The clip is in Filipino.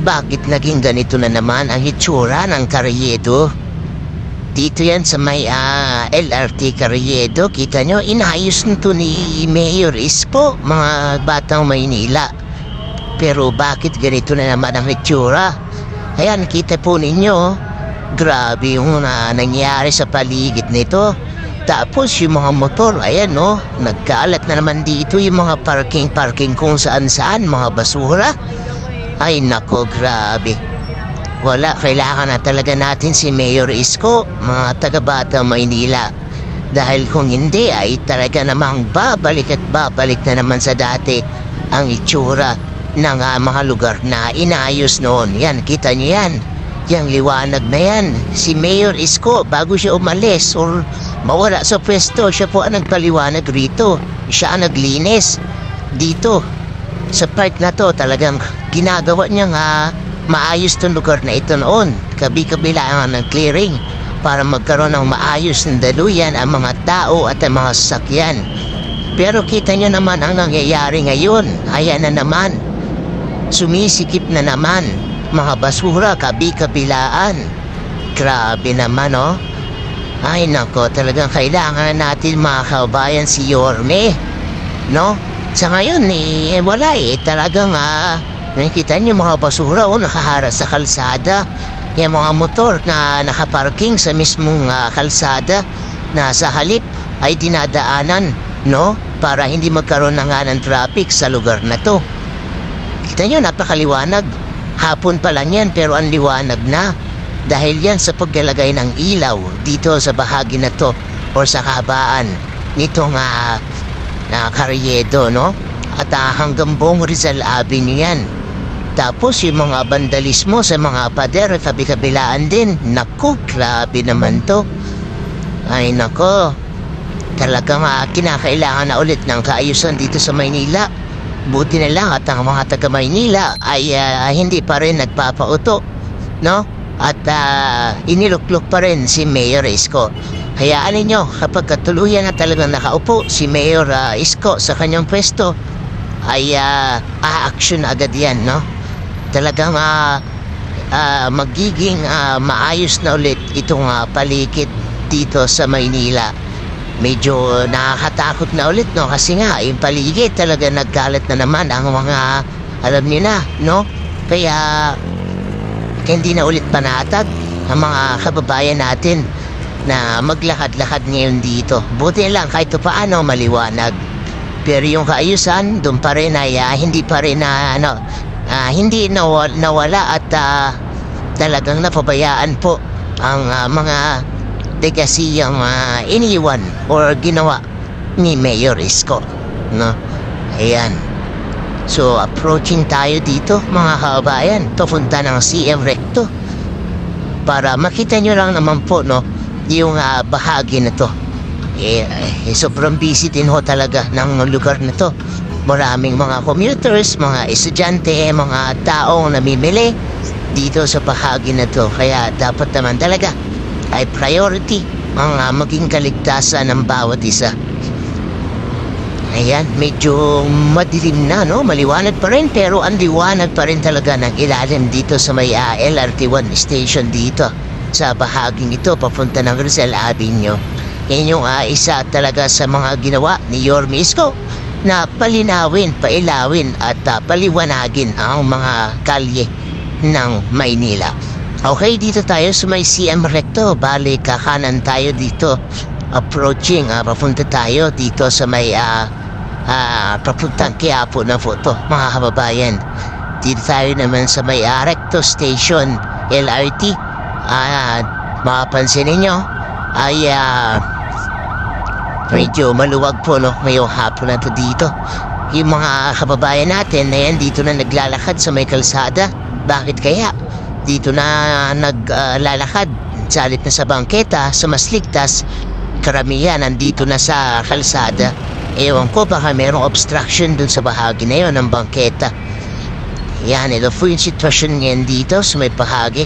Bakit naging ganito na naman ang hitsura ng Carriedo? Dito yan sa may LRT Carriedo. Kita nyo, inayos nito ni Mayor Isko, mga batang Maynila. Pero bakit ganito na naman ang hitsura? Ayan, kita po ninyo, grabe yung nangyari sa paligid nito. Tapos yung mga motor, ayan no, nagkaalat na naman dito yung mga parking kung saan mga basura. Ay nako, grabe. Wala, kailangan na talaga natin si Mayor Isko, mga taga-Bata Maynila. Dahil kung hindi ay talaga namang babalik na naman sa dati ang itsura ng mga lugar na inayos noon. Yan, kita niyo yan. Yang liwanag na yan. Si Mayor Isko, bago siya umalis or mawala sa pwesto, siya po ang nagpaliwanag rito. Siya ang naglinis dito. Sa part na to, talagang ginagawa niya maayos tong lugar na ito noon. Kabi-kabila ng clearing para magkaroon ng maayos ng daluyan ang mga tao at ang mga sasakyan. Pero kita niyo naman ang nangyayari ngayon. Ayan na naman. Sumisikip na naman. Mga basura, kabi-kabilaan. Grabe naman, oh. Ay, nako, talagang kailangan natin mga kabayan si Yorme. No? Sa ngayon, wala talagang, nakikita niyo mga basura, nakaharas sa kalsada. Yung mga motor na nakaparking sa mismong kalsada na sa halip ay dinadaanan, no? Para hindi magkaroon ng traffic sa lugar na to. Kita niyo, napakaliwanag. Hapon pa lang yan, pero ang liwanag na. Dahil yan sa paglalagay ng ilaw dito sa bahagi na to o sa kahabaan nitong Carriedo, no? At hanggang Bong Rizal Avenue yan. Tapos yung mga vandalismo sa mga pader, kabi-kabilaan din. Naku, grabe naman to. Ay nako, talagang kinakailangan na ulit ng kaayusan dito sa Maynila. Buti na lang at ang mga taga Maynila ay hindi pa rin nagpapauto, no? At iniluklok pa rin si Mayor Isko. Hayaan ninyo, kapag katuluyan na talagang nakaupo si Mayor Isko sa kanyang pwesto, ay a-action agad yan, no? Talagang magiging maayos na ulit itong paligid dito sa Maynila. Medyo nakakatakot na ulit, no? Kasi nga, yung paligid talaga nagkalat na naman ang mga, alam niyo na, no? Kaya hindi na ulit panatag ang mga kababayan natin na maglakad-lakad ngayon dito. Buti lang kahit paano maliwanag. Pero yung kaayusan, doon pa rin ay hindi pa rin hindi nawala at talagang napabayaan po ang mga legasiyang iniwan or ginawa ni Mayor Isko, no? Ayan. So, approaching tayo dito, mga kababayan, papunta ng CM Recto. Para makita nyo lang naman po, no, yung bahagi na to. Sobrang busy din ho talaga ng lugar na to. Maraming mga commuters, mga estudyante, mga taong namimili dito sa bahagi na to. Kaya dapat naman talaga ay priority ang maging kaligtasan ng bawat isa. Ayan, medyo madilim na, no? Maliwanag pa rin, pero ang liwanag pa rin talaga ng ilalim dito sa may LRT1 station dito sa bahaging ito papunta ng Rizal Avenue. Yan yung isa talaga sa mga ginawa ni Yorme Isko na palinawin, pailawin at paliwanagin ang mga kalye ng Maynila. Okay, dito tayo sa may CM Recto. Bali, kakanan tayo dito. Approaching, papunta tayo dito sa may papuntang Quiapo na po to, mga kababayan. Dito tayo naman sa may Recto Station LRT. Mapapansin ninyo ay medyo maluwag po, no, ngayong hapon na to dito. Yung mga kababayan natin na yan dito na naglalakad sa may kalsada. Bakit kaya? Dito na naglalakad salit na sa bangketa, sa mas ligtas. Karamihan nandito na sa kalsada. Ewan ko, baka mayroong obstruction dun sa bahagi na yun ng bangketa. Yan, ito po yung sitwasyon ngayon dito sa may bahagi